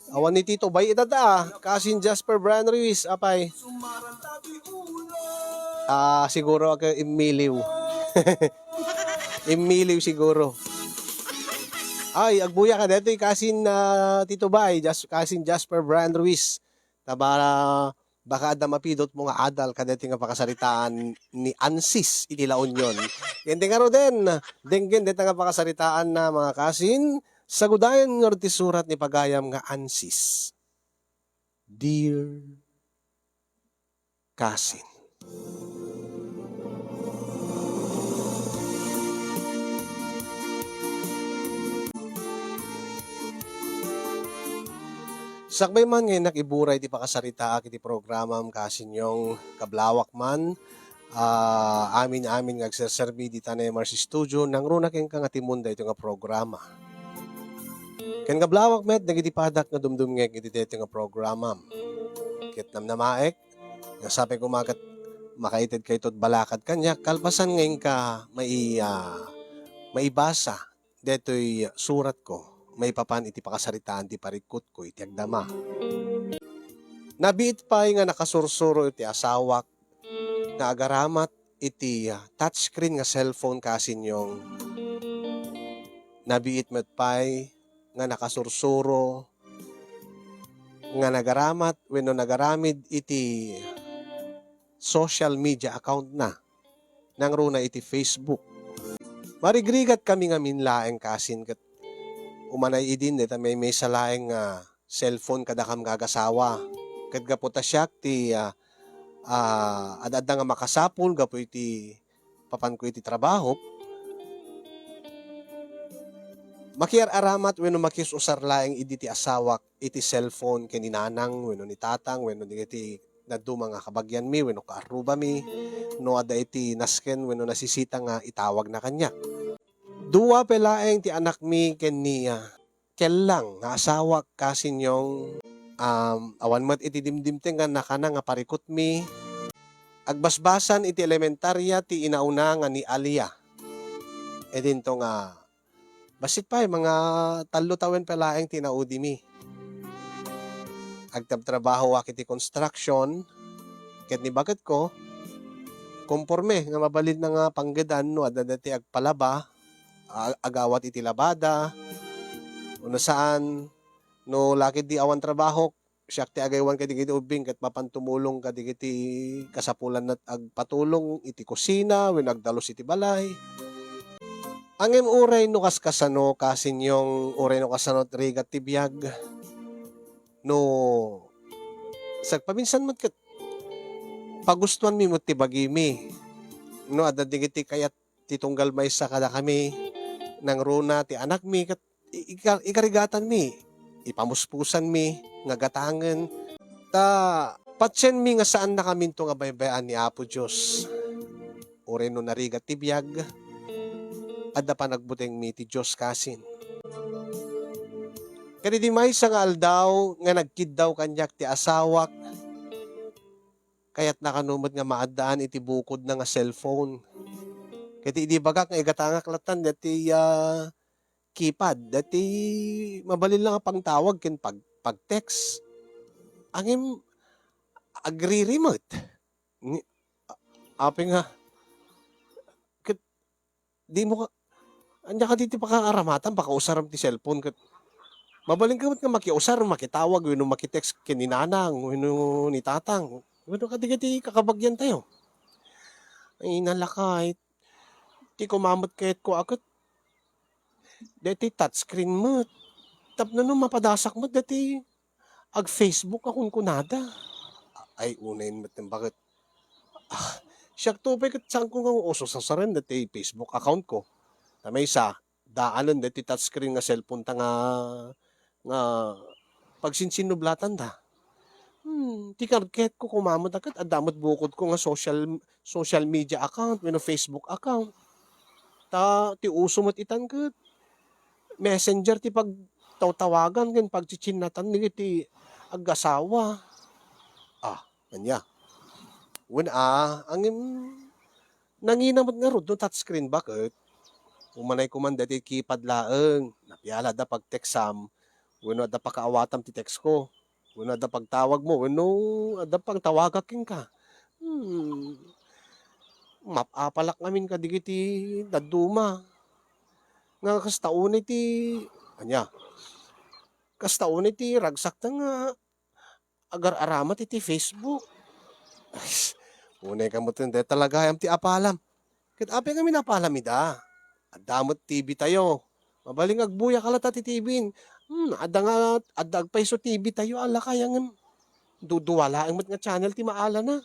Awan ni Tito Bay itata. Kasin Jasper Brian Ruiz. Apay. Siguro ako imiliw. Imiliw siguro. Ay, agbuya ka dito. Kasin Tito Bay. Kasin Jasper Brian Ruiz. Taba baka ada mapidot mo nga adal kadeti nga pakasaritaan ni Ansis itilaon yon. Hindi nga ro din. Denggen dito nga pakasaritaan na mga kasin. Sagudayan nga ti surat ni pagayam nga Ansis. Dear Kasin. Sakbay man ngayon nakiburay ti pakasarita iti programam kasin yung kablawak man. Amin nga agserserbi di tanay Mars Studio nang runa ken nga timunda ito nga programa. Ken kablawak met dagiti padak nga dumdum ngek iti dito nga programam. Ket namnamaek nga sabi ko makaited kay tot balakad kanya kalpasan ngayon ka maibasa detoy surat ko. May papan iti pakasaritaan ti parikot ko iti agdama. Nabiit pa nga nakasursuro iti asawak nga agaramat iti touchscreen nga cellphone kasin yung nabiit met pay nga nakasursuro nga nagaramat wenno nagaramid iti social media account na nang runa iti Facebook. Marigrigat kami nga minlaeng kasin ket umanay idin deta may salaeng cellphone kada kam gagasawa. Ket gaputa siyak ti adada nga makasapul gapu iti papan ko iti trabaho. Makiar-aramat wenno makisusar laeng idi ti asawak iti cellphone ken ni nanang wenno ni tatang wenno iti nadto mga kabagyan mi wenno kaaruba mi no ada iti nasken wenno nasisita nga itawag na kanya. Dua pelaeng ti anak mi ken ni kellang nga asawa kasin yung awan mat iti dimdimteng nga nakana nga parikot mi. Agbasbasan iti elementarya ti inauna nga ni Alia. E dinto nga basit pa mga talo tawen pelaeng tinaudi mi. Agtabtrabaho ak iti construction ket ni baget ko konporme nga mabalid na nga panggedan no adda ti agpalaba agawat iti labada no saan no lakid di awan trabaho siyak ti agaywan kadigiti ubing ket mapantumulong kadigiti kasapulan at agpatulong iti kusina wenno agdalos iti balay. Angem uray no kaskasano kasin yung uray no kasano rigat ti biag no sagpaminsan mat ket pagustuhan mi met ti bagimi no adda digiti kayat ti tunggal maysa kada kami nang runa ti anak mi ket ikarigatan mi ipamuspusan mi nga gatangen ta patsen mi nga saan na kami nga baybayan ni Apo Dios ore no narigat ti biag adda pa nagbuteng mi ti Dios kasin kani di maysa nga aldaw nga nagkiddaw kanyak ti asawak kayat nakanumot nga maadaan iti bukod na nga cellphone. Kati di bagak nga igatangak latan dati keypad. Dati mabalil lang pang tawag ken pag-text. Angim agri-remote. Api nga ket di mo ka anya ka diti pakaaramatan pakausaram ti cellphone ket mabalin ka nga makiusar makitawag wenno makitext ken ni nanang wenno ni tatang. Wenno kadigiti kakabagyan tayo. Ay nalakay ti kumamot kayat ko akit. Dati touchscreen mo. Tapno no mapadasak mo dati ag-Facebook akong kunada. Ay unayin mo bakit. Siyak tupay kat saan ko nga uso sa saran dati Facebook account ko. Na may isa, daanan dati touchscreen nga cellphone ta nga pagsinsinublatan da. Ti karket ko kumamot agad adamot bukod ko nga social media account wenno Facebook account. Ta ti uso mo't itan ket messenger ti pag tawagan ken pagchichinatan ti ag-asawa. Kanya. Angim nanginamot nga rod no touchscreen bakit? Umanay ko man dati keypad laeng. Napiala da pag text Wenno adda pakaawatam ti text ko. Wenno adda pagtawag mo, wenno adda pang tawagaking ka. Hmm, mapapalak ngamin kadigiti dadduma. Nga kas taon iti anya, kas taon iti ragsak ta nga agar-aramat iti Facebook. Ay, unay ka mo talaga am ti apalam. Ket ape kami napalam ida. Addamot TV tayo. Mabaling agbuya kalata ti TV. Adda nga adda agpaiso TV tayo ala kaya nga duduwala ang met nga channel ti maala na.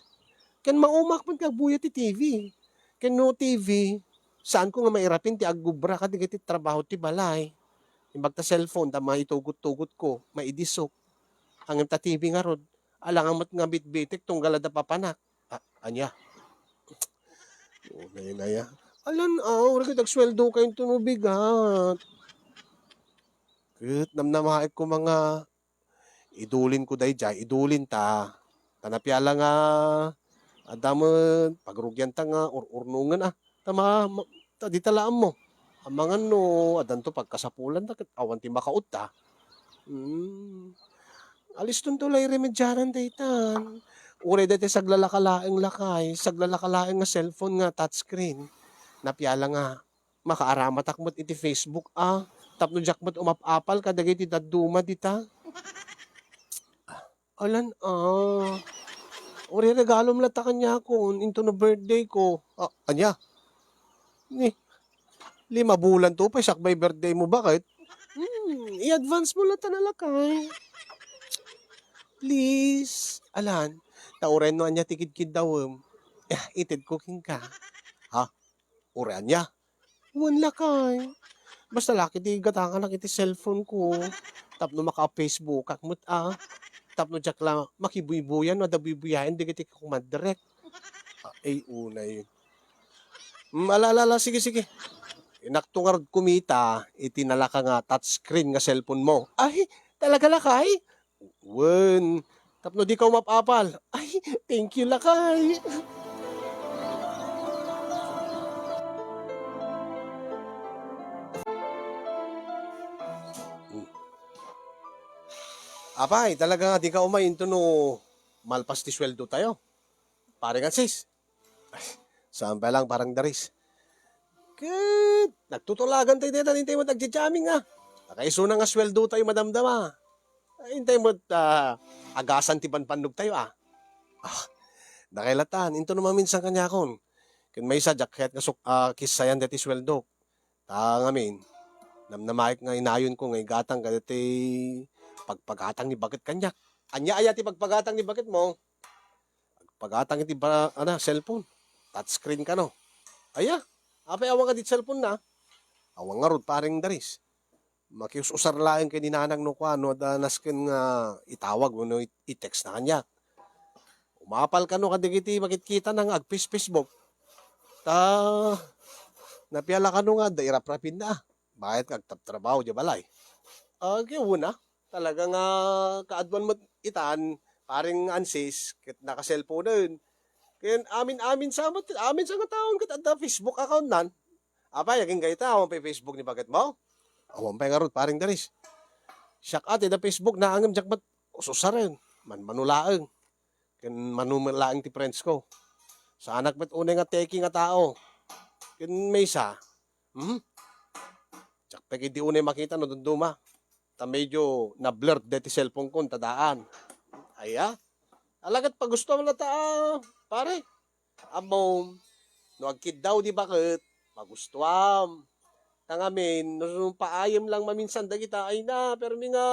Ken maumak man kagbuya ti TV. Ken no TV, saan ko nga mairapin ti aggubra kadigiti trabaho ti balay. Imbag ta cellphone ta maitugot-tugot ko, maidisok. Ang ta TV nga rod, alang amat nga bitbitik tunggal da papanak. Anya, unay na ya. Alan uri ket agsweldo kayo tunubigat. Ket namnamaek ko mga idulin ko dayjay, idulin ta. Tanapyala nga adamot pagrugyan ta nga urnungan tama ta di talaan mo. Amangan no adan to pagkasapulan ta ket awan ti makaut ta. Hmm. Alis tun tulay remedyaran daytan. Uray dati saglalakalaeng lakay, saglalakalaeng nga cellphone nga touchscreen. Napyala nga makaaramat akmot iti Facebook tapno jakmot umapapal kadagiti dadduma dita. Alan uri regalo mla ta kanya kon into no birthday ko. Anya? Ni 5 bulan to pa sakbay birthday mo bakit? I-advance mo lang ta nalakay. Please. Alan, tauren no anya tikid-kid daw. Itid cooking ka. Ha? Uri anya? Wan lakay. Basta laki di gata ka na iti cellphone ko. Tapno maka-Facebook kakmut Tapno jak lang makibuy-buyan no dabuy-buyayan di kiti kumadirect. Ay unay. Alalala, sige sige. Inaktungar kumita, itinala ka nga touchscreen nga cellphone mo. Ay, talaga lakay? Wen, tapno di ka umapapal. Ay, thank you lakay. Apay, talaga nga di ka umainto no malpas ti sweldo tayo. Pare nga sis. Saan pa lang parang daris. Ket, nagtutulagan tayo dito, hintay mo nagjajamming Nakaiso na nga sweldo tayo madamdama. Hintay mo agasan ti panpanog tayo Nakailatan, into naman minsan kanya kon. Ken may sa jacket nga kisayan deti sweldo. Ngamin, namnamaik nga inayon ko nga igatang kaditi pagpagatang ni bakit kanyak. Anya aya ti pagpagatang ni bakit mo? Pagpagatang iti cellphone. Touchscreen ka no. Aya, apay awang ka di cellphone na. Awang nga rod paring daris. Makiususar laeng kay ninanang no kwano nasken nga itawag mo no i-text na kanya. Umapal ka no kadigiti makikita ng Facebook. Napiyala ka no nga dairap-rapin na. Bakit kagtaptrabaho di balay? Kaya una, talaga nga kaadwan mo itan, paring ansis, kit naka-cellphone na yun. Kaya amin sa nga taon kat adda Facebook account nan. Yaging gayta, awan pa Facebook ni bakit mo? Awan pa nga rod, paring daris. Siyak ate, da Facebook na angam jakbat, ususarin, manulaang. Kaya manumalaang ti friends ko. Sa anak ba't unay nga teki nga tao. Kaya may isa, tsak peki di unay makita no dunduma. Ta medyo na-blurred deti cellphone ko, tadaan. Alagat pag gusto mo na pare. Amom, no agkid daw di bakit, magustuam. Tangamin, no paayam lang maminsan dagita ay na, pero nga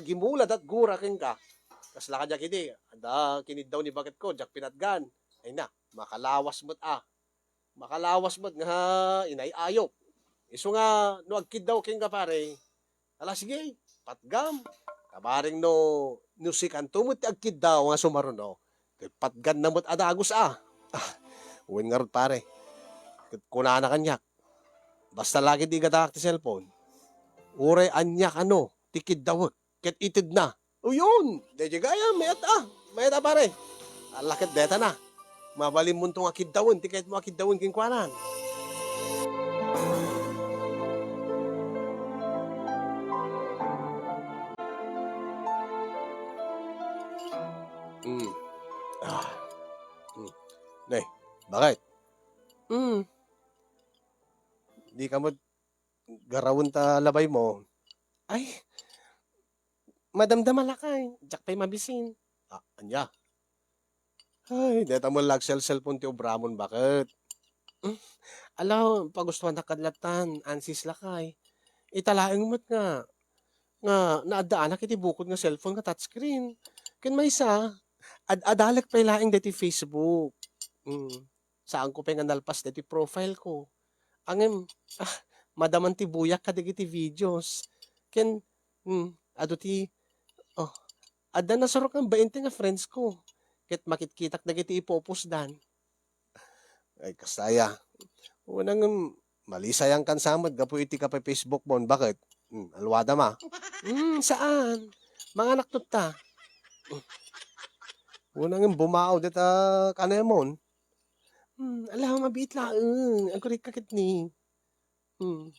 gimulad at gura ken ka. Kas laka jak iti, kinid daw ni bakit ko, jak pinatgan. Ay na, makalawas mo't Makalawas mo't nga inayayop. Iso nga, no agkid daw ken ka pare, sige, patgam. Kabaring no sikan tumot agkid daw nga sumaruno. Patgan na mo't adagos uwin nga rod pare. Kuna na kanyak. Basta lagi di gatak ti cellphone. Uray anyak tikid daw. Ket itid na. O yun, deje gaya, mayat pare. Alakit deta na. Mabalim mo itong akid dawon, ti kahit mo akid dawon kinkwanan. Hmm. Ah. Hmm. Nay, bakit? Hmm. Di ka mo garawon ta labay mo. Ay, madamdam alakay. Jak pa'y mabisin. Anya. Ay, deta mo lag cellphone ti obramon bakit? Hmm. Alaw, pagustuhan na kadlatan, ansis lakay. Italaeng mo't nga naadaan na kiti bukod nga cellphone nga touchscreen. Ken may isa, adalek pa ilaing deti Facebook. Mm. Saan ko pa nga nalpas deti profile ko. Angem, ah, madaman ti buyak kadigiti videos. Ken, ado ti, oh, ada na sarok ang 20 nga friends ko. Ket makitkitak na kiti ipopos dan. Ay, kasaya. Unang malisayang kan samad, gapu iti ka pa Facebook mo. Bakit? Alwada ma. Saan? Mga anak ta. Unang bumao dita kanemon. Alam, mabit laeng. Ang kurik kakit ni. Hmm.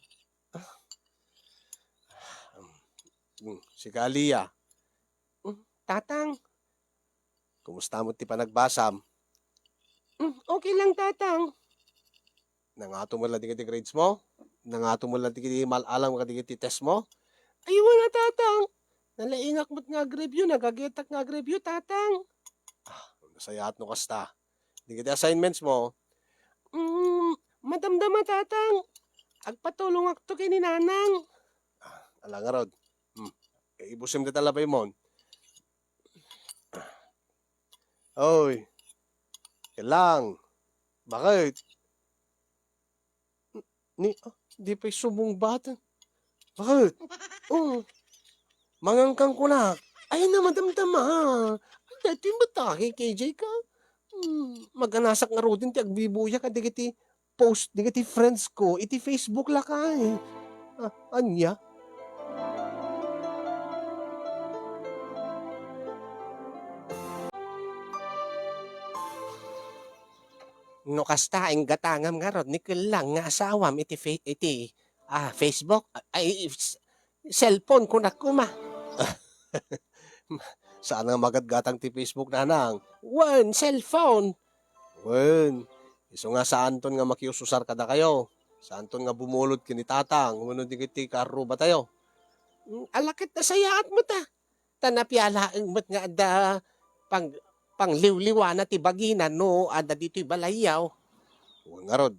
Si Kalia. Tatang. Kumusta mo ti panagbasam? Okay lang, tatang. Nangato mo lang di grades mo? Nangato mo lang di malalang mo di test mo? Ayaw nga, tatang. Nalaingak mo't nga review, nagagetak nga review, tatang. Nasayat no kasta. Di kita assignments mo. Madamdama, tatang. Agpatulong ako to kay ni nanang. Alang nga rod. Ibusim dita labay mo. Oy. Kailang. Bakit? Di pa'y subong bata. Bakit? Mangangkang ko na. Ay na madamdama. Dati ba taki KJ ka? Maganasak nga rodin ti agbibuya ka digiti post digiti friends ko iti Facebook la kay. Anya? No kasta ang gatangam nga rod ni lang nga asawam iti Facebook ay cellphone ko na kuma. Saan nga magatgatang ti Facebook nanang? Wen, cellphone. Wen. Iso nga saan ton nga makiususar kada kayo? Saan ton nga bumulod kini tatang? Munod di kiti karo ba tayo? Alakit na sayaat mo ta. Tanapyalaeng mo't nga da pangliwliwa na ti baginan no ada dito'y balayaw. Nga rod.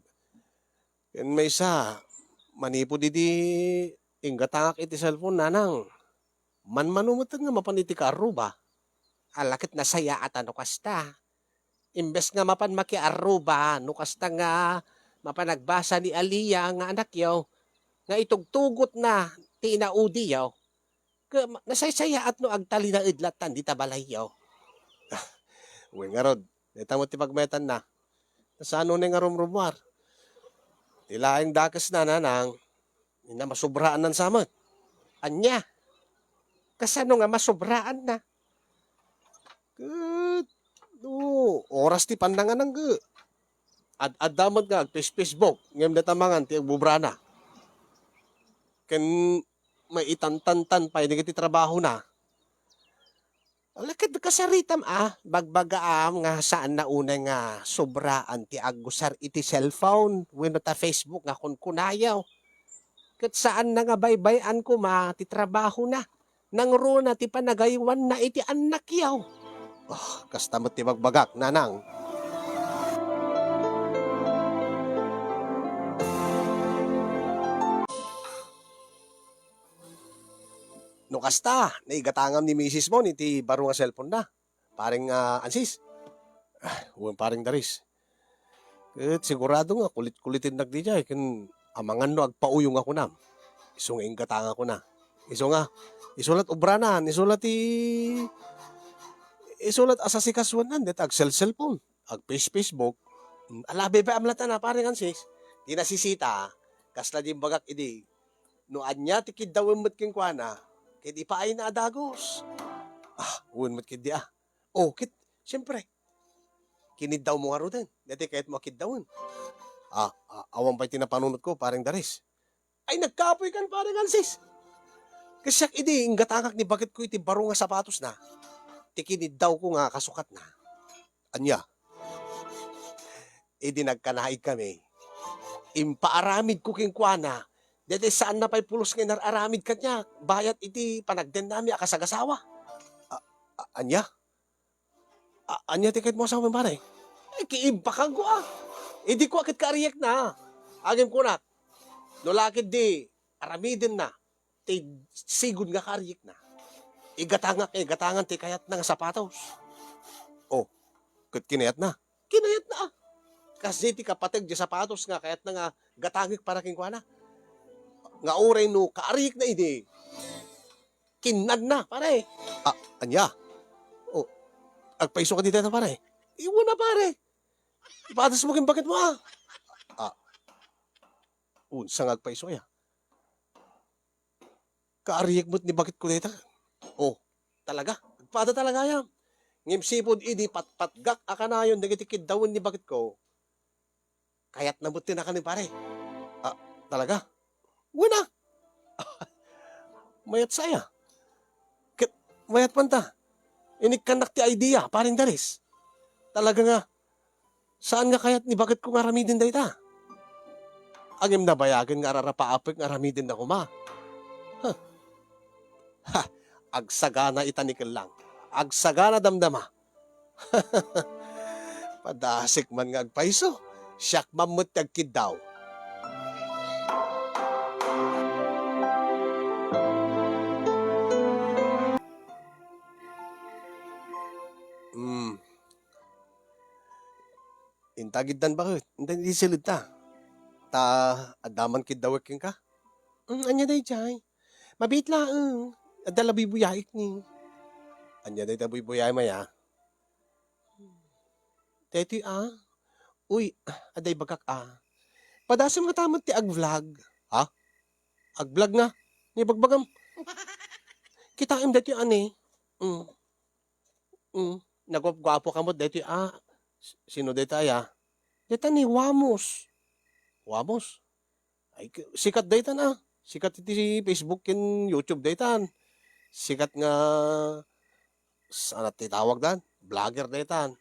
Yan may isa. Manipo di inggatangak iti cellphone nanang. Manmanumutag nga mapaniti karo ba? Alakit na saya at ano kasta. Imbes nga mapan makiaruba, no kasta nga mapanagbasa ni Aliyah nga anak yaw, nga itugtugot na ti inaudi yaw. Nasaysaya at no agtali na idlatan di tabalay yaw. Uy nga rod, neta mo ti pagmetan na. Nasano na nga rumrumwar. Tilaing dakas na nanang, na masubraan ng samot. Anya, kasano nga masubraan na. Oras ti pandangan ng ad-adamot nga Facebook ngem datamangan ti agbubrana. Ken may itantantan pa ti trabaho na. Alakad kasaritam bagbagaam nga saan na una nga sobraan ti agusar iti cellphone wenno ta Facebook nga kunkunayaw. Ket saan na nga baybayan ko ti trabaho na. Nangro na ti panagaywan na iti anak yaw. Kasta mo ti bagbagak, nanang. No kasta, naigatangam ni misis mo, ti baro nga cellphone na. Paring ansis. Huwag paring daris. Ket sigurado nga, kulit-kulitin nagdi jay. Ken amangan no, agpauyong ako na. Iso nga ingatanga ko na. Iso nga, isulat obranan, isulat asasikaswan nan, det ag cellphone, ag Facebook. Alabe pa amlatan na, paring ansis. Di nasisita, kasla di bagak idi. No anya ti kidawin mo't kinkwana, kidi pa ay na adagos. Uwan mo't kidi kit, siyempre, kinid daw mo nga roden. Dati kahit mo kidawin. Awang pa'y tinapanunot ko, paring daris. Ay, nagkapoy kan, paring ansis. Kasi idi, ingatangak ni bakit ko iti baro nga sapatos na. tikinid daw ko nga kasukat na. Anya, di nagkanaig kami. Impaaramid ko king kuana. Dede saan na pa'y pulos nga nararamid ka niya. Bayat iti panagden nami akasagasawa. Anya? Anya tiket mo sa pare? Kiimpakan ko Di ko akit kaariyak na. Agim ko na. No lakid di, aramidin na. Ti sigud nga kaariyak na. Igatangan ti kayat na nga sapatos. Oh, kat kinayat na. Kinayat na Kasi ti kapatag di sapatos nga kayat na nga gatangik para king kuana. Nga oray no kaariyak na idi. Kinad na pare. Anya? Oh, agpaiso ka dito na pare. Iwan na pare. Ipatas mo king bakit mo unsa nga agpaiso ya. Kaariyak mo't ni bakit ko dito. Oh, talaga. Pada talaga yan. Ngim sipod idi patpatgak akanayon dagiti kidawon ni bakit ko. Kayat na buti na ka ni pare. Talaga? Wala. Mayat saya. Mayat panta. Inikkanak ti idea, paring dalis. Talaga nga. Saan nga kayat ni bakit ko nga ramidin da ita? Agim na bayagin nga rarapaapik nga ramidin na kuma. Agsagana itanikil lang. Agsagana damdama. Padasik man nga agpaiso. Siyak mamut tagkid daw. Intagid dan bakit? Hindi silid ta. Adaman kid daw king ka? Anya day jay. Mabit lang. Adala bibuyaik ni. Anya day ta bibuyay maya. Teti Uy, aday bagak Padasam nga tamad ti ag-vlog. Ha? Ag-vlog na? Ni bagbagam. Kitaim dati Nagwapgwapo ka mo dati Sino data ya? Data ni Wamos. Wamos? Ay, sikat data na. Sikat iti si Facebook kin YouTube data. Sikat nga sana titawag dan? Vlogger data.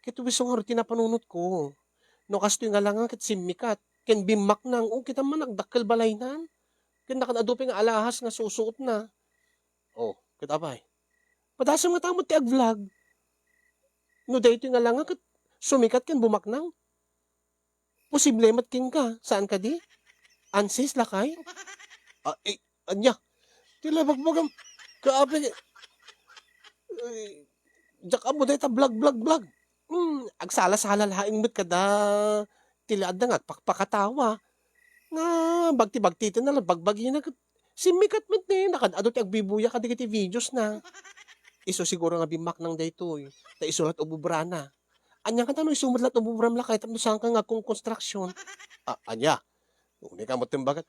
Kito biso nga tinapanunot ko. No kasto nga lang nga kit simikat. Ken bimak nang kita man nagdakkel balay nan. Ken nakanadupin nga alahas nga susuot na. Oh, kita pa Padasam nga tamot ti ag-vlog. No dito nga lang nga kit sumikat ken bumaknang. Posible matking ka. Saan ka di? Ansis lakay? Anya. Tila bagbagam. Kaapi. Jak amo dayta vlog. Agsala-sala laing met kada tila adda nga pakpakatawa. Nga bagti-bagti na lang bagbagi na simikat met ni nakadado ti agbibuya kadagiti videos na. Iso siguro nga bimak nang daytoy. Ta isulat ububra na. Anya ka tanong isumadlat ububram lakay tapno saan ka nga kung construction. Anya. Uni ka mo timbagat.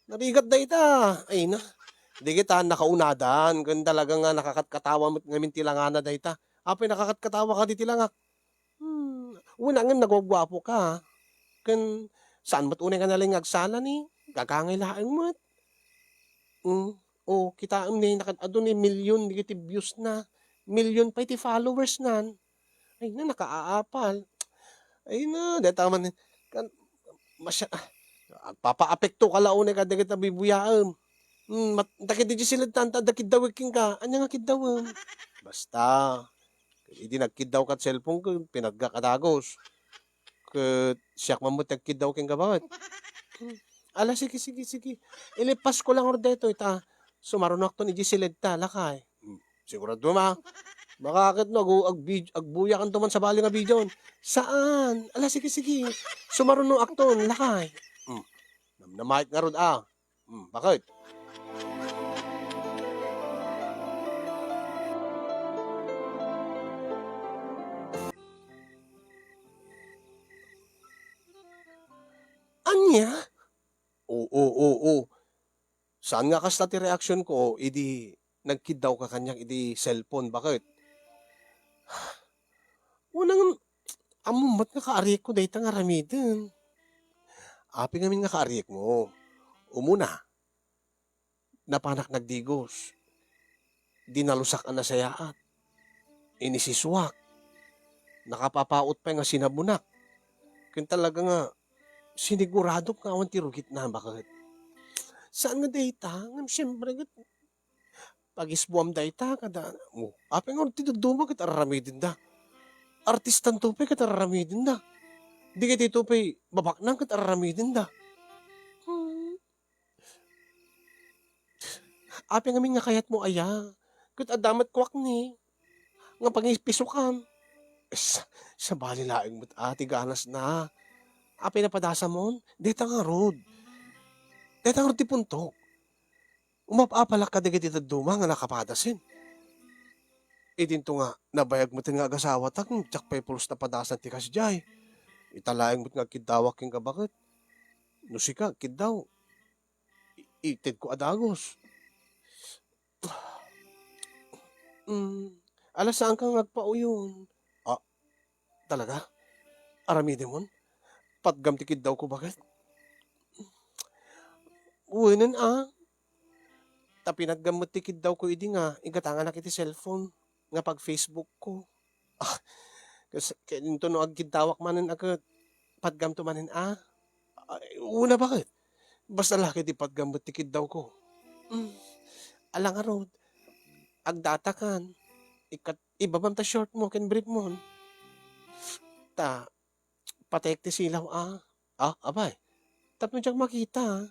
Narigat dayta. Ay na. Di kita nakaunadan. Gan talaga nga nakakatkatawa mo't ngamin tilangana dayta. Apay nakakatkatawa ka di tilangak. Una nga nagwagwapo ka. Kan saan mo't unay ka nalang agsala ni? Gagangay laang mo't. Kita ni nakadado ni milyon digiti views na. Milyon pa iti followers nan. Ay na nakaaapal. Ay na, deta man kan papaapekto ka launay ka dagit nabibuyaan. Takit di sila tanta dakit dawig king ka. Anya nga kidawon? Basta hindi nagkidaw kat cellphone ko pinagkakadagos. Ket siyak mamut nagkidaw king kabawat. Ala sige. Ilipas ko lang ordeto ita. Sumarunak to ni Gisiled ta lakay. Sigurado ma. Makakit no agbuya kan tuman sa bali nga video. Saan? Ala sige. Sumaruno akton lakay. Namahit nga rod bakit? Anya? Oo. Saan nga kasta ti reaction ko, nagkid daw ka kanyang cellphone. Bakit? Unang, amumat nga kaariyak ko dahita nga ramidin. Api ngamin nga kaariyak mo. Umuna, napanak nagdigos. Dinalusak ang nasayaat. inisiswak, nakapapaot pa nga sinabunak. Kaya talaga nga, sinigurado ka awan ti rugit na bakit. Saan nga data? Ngam siyempre, pag-isbuam data, kada, apeng nga ti duduma kita araramidin da. Artistan tupe kita araramidin da. Di kita tupe, babaknang kita araramidin da. Hmm. Apeng nga nga kayat mo aya. Kut adamat kwak ni. Nga pang-ispisukan. Sa bali laing mo't ati ganas na. Apeng napadasa mo, data nga rod. Data nga rod ti puntok. Umapapalak ka di kita duma nga nakapadasin. Idinto nga, nabayag mo tin nga agasawa tak, tsak pa'y pulos na padasan ti kasjay. Italaing mo't nga kidawak yung kabakit. Nusika, kidaw. Itid ko adagos. Alas saan ka nagpauyon? Ah, talaga? Aramide mon? Patgam ti kidaw ko bakit? Uwinan Tapinaggamot ti kidaw ko idi nga, igatangan na kiti cellphone. Nga pag Facebook ko. Kasi nito no agkidawak manin agad. Patgam to manin una bakit? Basta laki di patgamot ti kidaw ko. Alang arod. Agdatakan. Ibabam ta short mo, ken brief mo. Ta, patek ti silaw abay. Tapno diyang makita.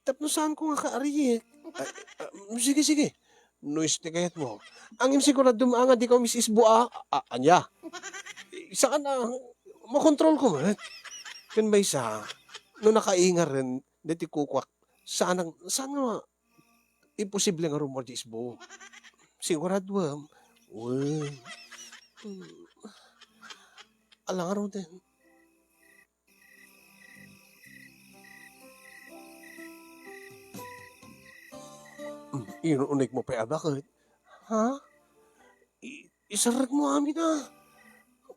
Tapno saan ko nga kaariyek. Sige. Noise ti kayat mo. Ang imsigurad dumaan nga di ka misisbo anya. Isa ka na, makontrol ko man. Kan ba isa, no nakaingar rin, dati kukwak, saan nga, imposible nga rumor di isbo. Sigurado, uy, alang araw din. Inuunig mo pa bakit? Ha? Isarag mo amin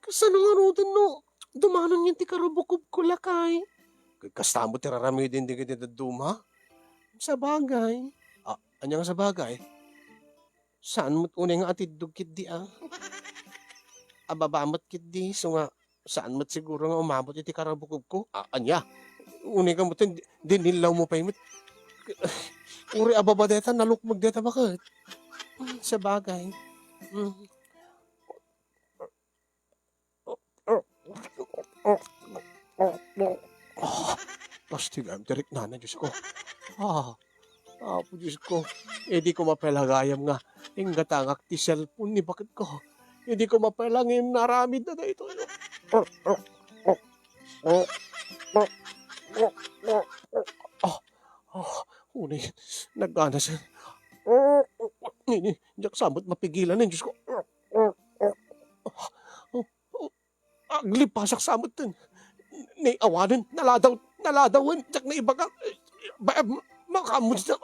Kasano nga rodan no? Dumanon yung ti karubukub ko lakay. Kastamo ti rarami din di kita duma? Sa bagay. Anya nga sa bagay? Saan mo't unay nga atid dugkit di Ababamot kit di. So nga, saan mo't siguro nga umabot iti karabukub ko? Anya? Unay ka mo't dinilaw mo pa yung uri ababadeta, nalukmag deta bakit? Sa bagay. Pastigam, tirik na Diyos ko. Po Diyos ko. Di ko mapelagayam nga. Ingatangak ti cellphone ni bakit ko. Di ko mapelangin naramid na ito. Unay, nagana siya. Diyak samot mapigilan Diyos ko. Aglipasak samot din. Ni awanan, naladawan, diyak na ibagang, makamod siya.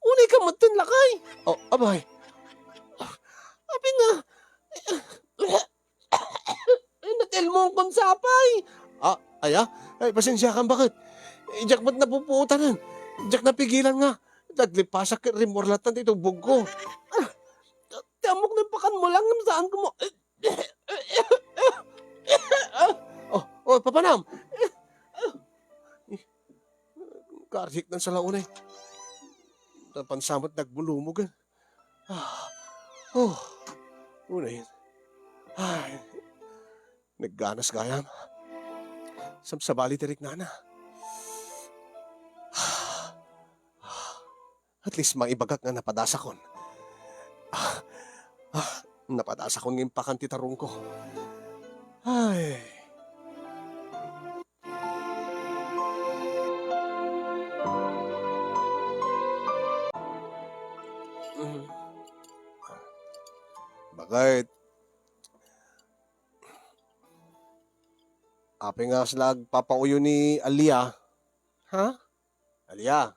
Unay ka matun lakay. Abay. Abi nga. Natel mo ang konsapay. Ay, pasensya kang bakit? Diyak ba't napuputan? Diyak napigilan nga. Naglipasak rimorlatan dito bugko. Tamok na pakan mo lang saan ko mo. Papanam. Karsik ng salaunay. Pansamot nagbulumog. Unay. Ay. Nagganas gayam. Sabsabali tirik nana. At least maibagak nga napadasa kon. Napadasa kon ng impakan titarong ko. Ay. Bakit? Ape nga slag papauyo ni Alia. Ha? Alia?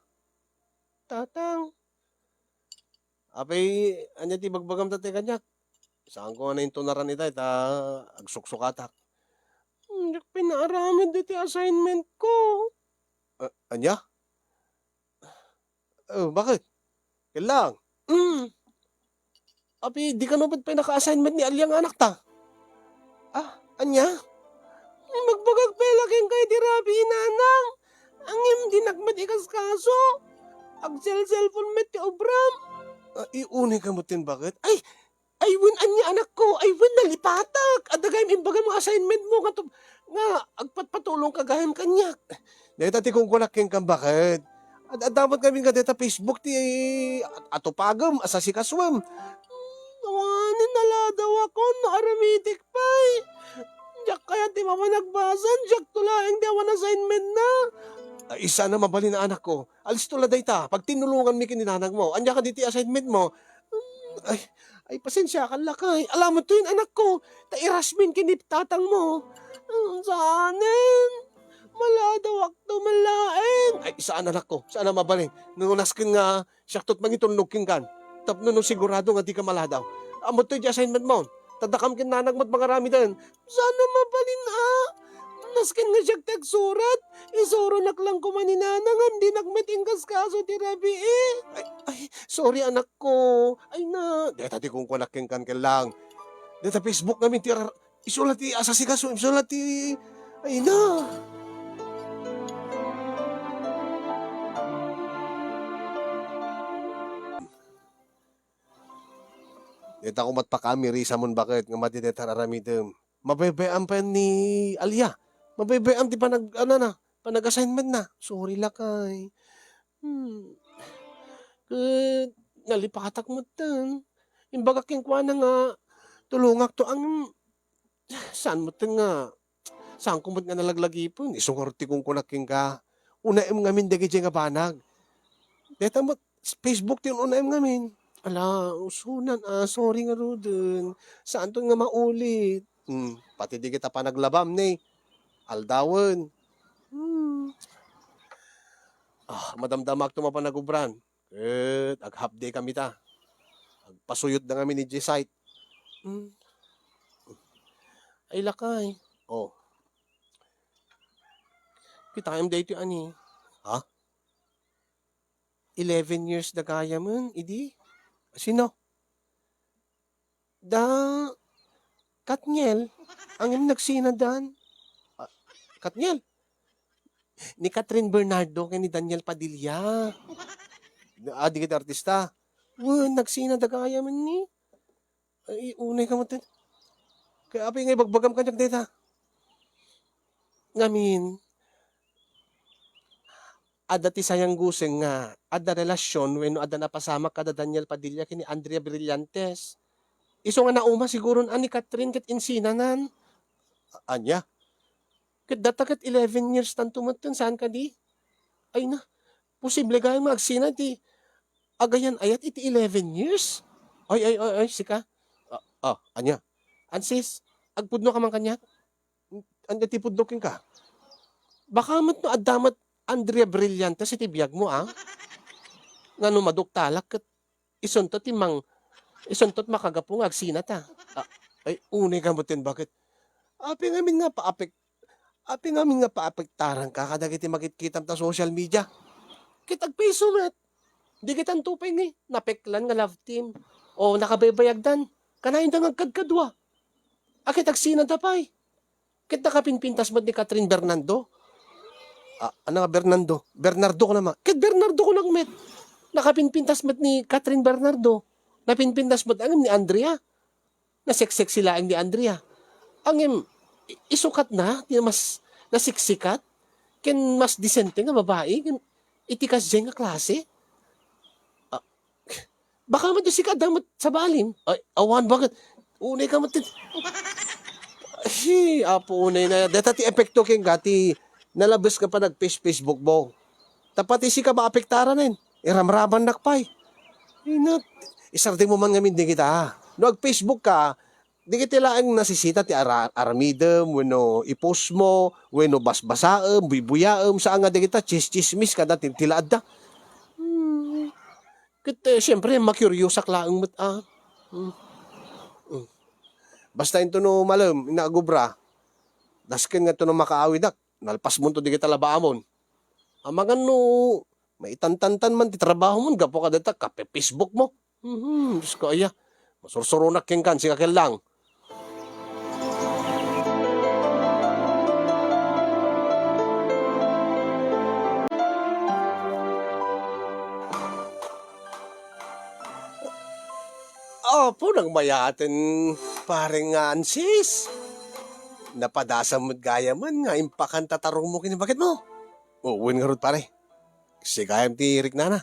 Tatang. Ape, anya ti bagbagam tatay kanyak. Saan ko na yung tunaran ita, agsuksuk-atak. Hindi pinaaramid iti assignment ko. Anya? Oh, bakit? Kailang. Hmm. Abi, di ka naman pa naka-assignment ni Alyang anak ta. Ah, anya? Magbagag pelaking kay tirabi nanang. Ang hindi nagmat ikas kaso. Ag cellphone met ti obram. Iunay ka mo tin bakit? Ay win anya anak ko. Ay win nalipatak. Adagay imbaga mga assignment mo nga agpatpatulong kagahim kanyak. Deta ti kung kulaking kang bakit? Dapat kami nga deta Facebook ti atupagam asa si kaswam. Tawanin naladaw ako no aramitik pa'y. Diyak kaya ti mama nagbasan, diyak tulaing di awan assignment na. Isa na mabali na anak ko. Alis tula day ta, pag tinulungan mi kininanag mo, anya ka diti assignment mo. Ay, ay pasensya ka lakay. Alam mo to yun anak ko, ta irasmin kinip tatang mo. Saanin, maladaw akto malain. Ay, saan anak ko, saan na mabali. Nunaskin nga, siyaktot mangitulog king kan. Tapno nung sigurado nga di ka maladaw. Amo to yung assignment mo. Tadakam kinanag mo't mga rami din. Sana mabalin Naskin nga siya tagsurat. Isuro naklang ko maninanangan. Di nagmeting kaskaso ti Rabi eh. Ay, sorry anak ko. Ay na. Deta ti kung kunaking kan lang. Deta Facebook namin ti isulat ti asasikaso. Isulat ti. Ay na. Deta ko matpakami risa mon bakit nga matideta aramidem. Mabebean pa ni Alia. Mabebean ti pa nag-assignment na. Sorry lakay. Nalipatak mo tan. Imbaga king kwa na nga, tulungak to ang, saan mo tan nga, saan kumot nga nalaglagipon. Isungorti kong kunaking ka. Unaim ngamin dagi nga banag. Deta mo, Facebook tin unaim ngamin. Ala, usunan sorry nga Ruden. Saan to nga maulit? Pati di kita pa naglabam ni. Aldawan. Madamdamak to mapanagubran. Ag-half day kami ta. Agpasuyot na kami ni G-Site. Ay lakay. Oh. Kita kayong day to ani. Ha? 11 years na kaya mo, idi? Sino? Katniel. Ang nagsinadan. Katniel. Ni Catherine Bernardo kay ni Daniel Padilla. Di kita artista. Nagsinada kaya man ni. Ay, unay ka mo tin. Kaya apay nga bagbagam ka niyag dita. Ngamin, ada ti sayang guseng nga, ada relasyon when ada napasama kada Daniel Padilla kini Andrea Brillantes. Iso nga nauma siguro ani Catherine ket insinanan. Anya? Ket data ket 11 years tan tumutun saan ka di? Ay na, posible gaya magsina ti agayan ayat iti 11 years? Ay, sika. Anya? Ansis, agpudno ka man kanya? Anya ti pudnokin ka? Baka mat no adamat Andrea Brillantes iti biyag mo nga no maduktalak ket isuntot makagapong agsina ta. Ay, unay ka mo tin bakit? Api ngamin nga paapektaran ka kadagiti makitkitam ta social media. Kitag piso met. Di kitan tupay ni napeklan nga love team. O nakabaybayagdan. Kanain da ngagkadkadwa. Akit agsina tapay. Kit nakapinpintas mo ni Catherine Bernardo. Ano nga Bernardo? Bernardo ko naman. Kit Bernardo ko lang met. Nakapinpintas mo ni Catherine Bernardo. Napinpintas mo ang ni Andrea. Naseksek sila ang ni Andrea. Ang isukat na, mas nasiksikat, ken mas disente nga babae, ken itikas dyan nga klase. Baka mo sikat damat sa balim. Ay, awan, bakit? Unay ka matin. Ay, unay na. Data ti epekto ken gati, nalabas ka pa nag-Facebook mo. Tapati si ka maapektaran nen. Iramraban nakpay. Isarding mo man ngamin din kita. No, ag-Facebook ka, di kita lang nasisita ti aramidem, weno i-post mo, weno basbasaem, buyaem, saan nga di kita, chismis kada tilaad da. Kaya siyempre, makuryosak laang mat Basta ito no malam, inaagubra, dasken nga ito no makaawidak, nalpas mo to di kita labaamon. Amagan no, Maitantantan man ti trabaho mo, gapo ka data, kape Facebook mo. Diyos ko, aya. Masursurunak keng kan, siya lang. Opo, nang mayatin paring ansis. Napadasa mo't gaya man nga, impakan tatarong mo bakit mo? Uwin nga rod pare. Kasi kaya ti Rick Nana.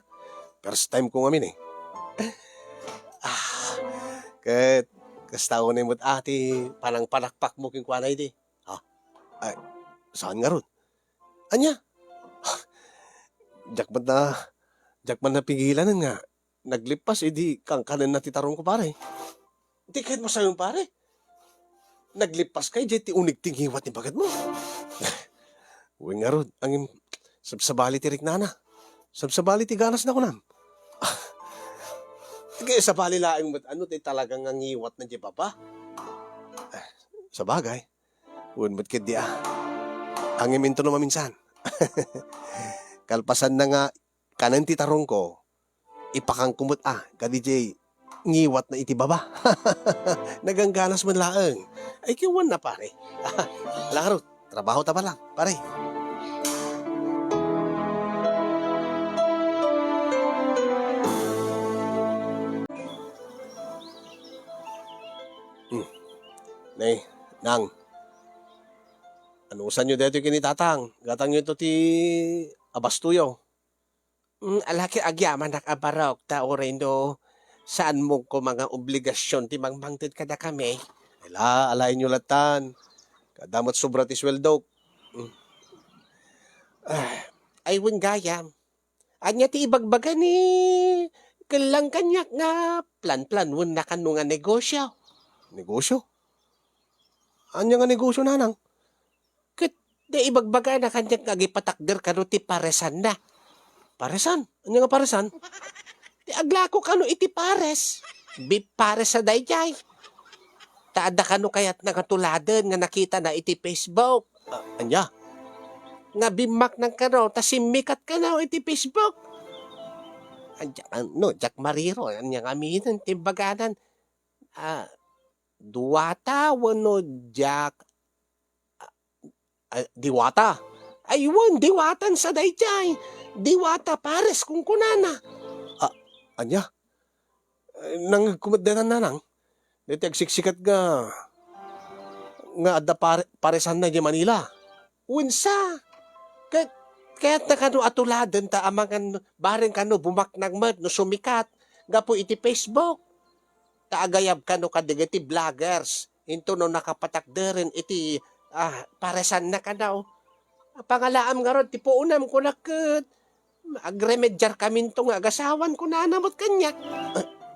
First time ko ngamin eh. Ah, kat kasta ko na mo't ati, panang palakpak mo king kwanay di. Ay, saan nga rod? Anya? Jakman na, jakman na pigilan nga. Naglipas, edi kang kanan na titarong ko pare. Hindi kahit mo sa'yo pare. Naglipas kay di ti unig tinghiwat ni bakit mo. Uwing nga rod, ang sabsabali ti Rick Nana. Sabsabali ti ganas na ko nam. Kaya sabali laing mo, ano ti talagang ang iwat na di papa? Sa bagay, uwan mo't kid di ang iminto naman minsan. Kalpasan na nga, kanan ti tarong ko, ipakang kumot kadijay, ngiwat na iti baba. Nagangganas man laang. Ay kiwan na pare. Laro, trabaho ta pa lang, pare. Nay, nang, anusan nyo dito kinitatang? Gatang nyo to ti abastuyo. Alaki agyaman nakabarok ta orendo saan mo ko mga obligasyon ti mangmangtid kada kami. Alay nyo latan. Kadamot sobra ti sweldo. Ay wun gaya. Anya ti ibagbaga ni kalang kanyak nga plan-plan wun na kanu nga negosyo. Negosyo? Anya nga negosyo nanang? Kat di ibagbaga na kanyak nga gipatakder kanu ti paresan na. Paresan? Anya nga paresan? Ti aglako kanu iti pares. Bip pares sa dayjay. Taada kanu kayat nagatuladen nga nakita na iti Facebook. Anya? Nga bimak ng kano, ta simikat ka na iti Facebook. No, Jack Mariro, anya nga aminan, timbaganan. Duwata, wano, Jack, Diwata. Aywan, Diwatan sa dayjay. Diwata pares kung kunana. Anya? Nang kumaddanan na nang. Dito agsiksikat nga adda paresan na di Manila. Unsa? Kaya't na kano atuladan ta amangan bareng kano bumaknag mat no sumikat. Gapo iti Facebook. Taagayab kano kadigiti vloggers. Into no nakapatakderin iti paresan na kanaw. Pangalaam nga ron, tipuunam ko nakit. Agremedjar kamin to nga agasawan ko na anamot kanyak.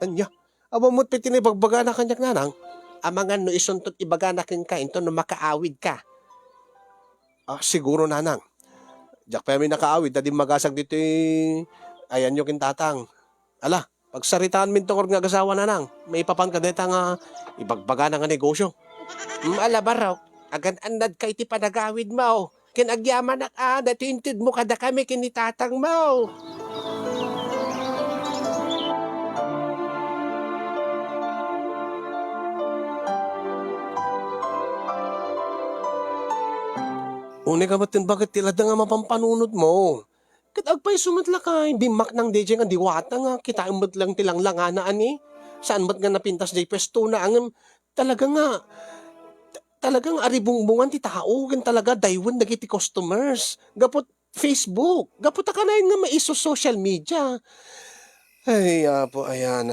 Anya? Abamot pitinibagbaga na kanyak nanang? Amangan no isuntot ibaga na ka into no makaawid ka. Siguro nanang. Diyak pa may nakaawid, dadi magasag dito ayan nyo kintatang. Ala, pagsaritaan min tungkol nga agasawa nanang, may ipapan ka dito nga ibagbaga na nga negosyo. Ala baraw, agan anad ka iti panagawid mo. Kinagyaman dati intid mo kada kami kinitatang mo. Uni ka batin bakit tilada nga mapampanunod mo? Kat agpay sumatla ka, bimak ng DJ nga diwata nga, kita imot lang tilang langanaan Saan ba't nga napintas day pesto na ang talagang aribungbungan ti tao, kan talaga daywan dagiti customers. Gapot Facebook, gapot ka na nga maiso social media. Ay, po, ayan.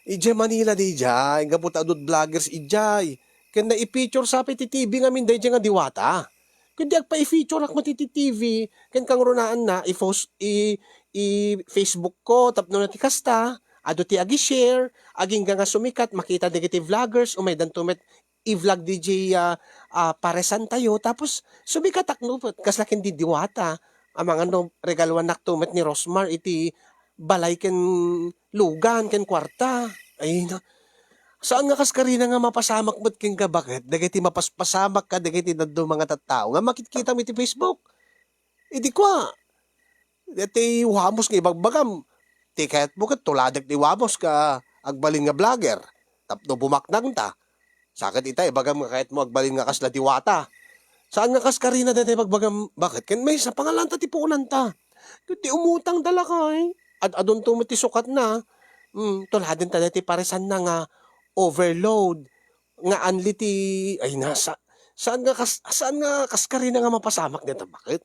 Ijay Manila di jay, gapot adod vloggers ijay. Kaya na-i-feature sa ti TV nga min day nga diwata. Kundi agpa i-feature ak mo ti TV, kan kang runaan na, i-Facebook ko, tapno na ti kasta, ado ti agi-share, aging nga sumikat, makita dagiti vloggers, umay dantumet, i-vlog DJ paresan tayo, tapos sumikat akno, kaslakin di diwata, amang ano, regalwan naktumet ni Rosmar, iti balay ken lugan, ken kwarta, ay na, saan nga kaskarina nga mapasamak mo't king ka bakit? Dagiti mapaspasamak ka, dagiti daddo mga tattao. Nga makikita mo iti Facebook. Idi kwa. Dati wamos nga ibagbagam. Ti kahit mo kat tuladak ni wamos ka agbalin nga vlogger. Tapno bumaknang ta. Sakit ita ibagam nga kahit mo agbalin nga kasla diwata. Saan nga kas karina dati bagbagam bakit? Ken may sa pangalan ta ti puunan ta. Ti umutang dala kay. At adun to ti sukat na. Tuladin ta dati paresan na nga overload nga anli ti ay nasa saan nga kas karina nga mapasamak dito bakit?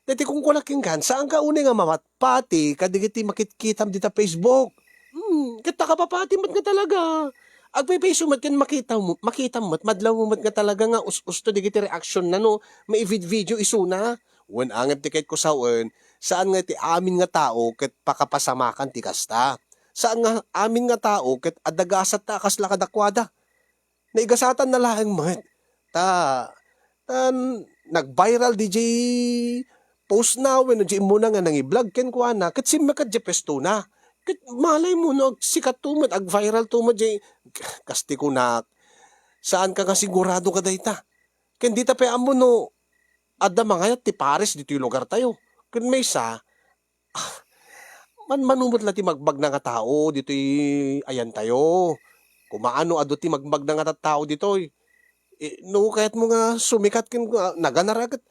Dati kung kulaking gan, saan ka uni nga mamatpati, kadigiti makitkitam dita Facebook. Kita ka papati mat nga talaga. Agpipay mat kan makita mat, madlaw mo mat nga talaga nga usto digiti reaction na no, may video isuna. Wen angat ti kahit kusawen, saan nga ti amin nga tao ket pakapasamakan ti kasta. Saan nga amin nga tao ket adagasat ta kasla kadakwada. Naigasatan na laheng mat. Nag-viral DJ post na when di mo na nga nang i-vlog ken ko na ket sim ka jepesto na ket malay mo no sikat tumot ag viral tumot jay kasti ko na saan ka nga sigurado ka dayta ken dita pa amo no adda mga ti Paris dito yung lugar tayo ken may sa manumot la ti magbag na nga tao dito ayan tayo kumaano ado ti magbag na nga tao dito no kahit mo nga sumikat ken naganaragat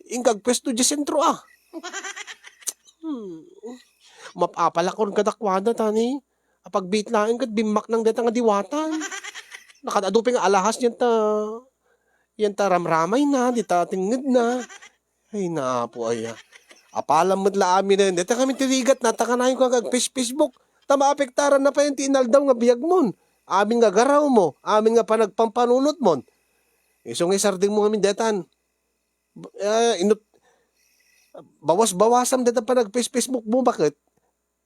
ingkag pwesto di sentro Mapapalakon kadakwada tani. Apag bitlain kat bimak ng deta nga diwatan. Nakadadupi nga alahas yan ta ramramay na, di ta tingid na. Ay naapo aya. Apalam mo't la amin na, deta kami tirigat na, takanayin ko kag Facebook. Tama apektaran na pa yung tinaldaw nga biyag mon. Amin nga garaw mo, amin nga panagpampanunot mon. Isong isarding mo kami detan. Bawas-bawasam dito pa nag-Facebook mo, bakit?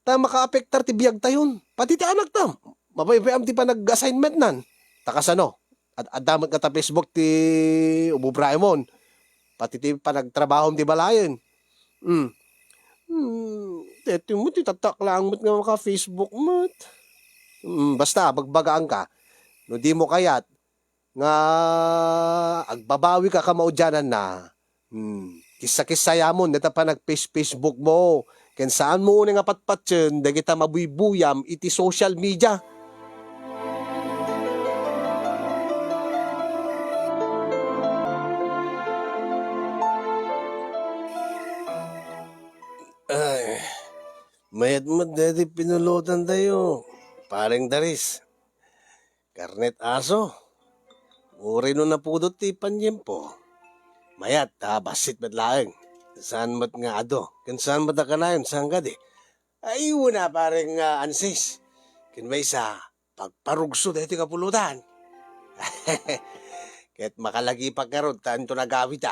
Ta maka-apektar ti biyag tayon. Pati ti anak tam. Mabaybayam ti pa nag-assignment nan. Takasano? At adamat nga ta Facebook ti ububraemon. Pati ti pa nagtrabaho ti balayan. Dito mo ti tataklang mo't nga maka-Facebook mo't. Basta, magbagaan ka. No di mo kayat, nga agbabawi ka kamaudyanan na. Kisa-kisaya mo, neta pa nag-Facebook mo. Ken saan mo nga patpatsen, da kita mabuybuyam iti social media. Ay, mayat mo dati pinulutan tayo. Pareng daris. Karnet aso. Uri no napudot ti panyempo. Mayat, basit mat laeng. Saan mat nga ado? Kan saan mat akanayon? Saan ka di? Ay, una parang ansis. Kinmay sa pagparugso dito kapulutan. Kahit makalagi pa karod, tanto nagawid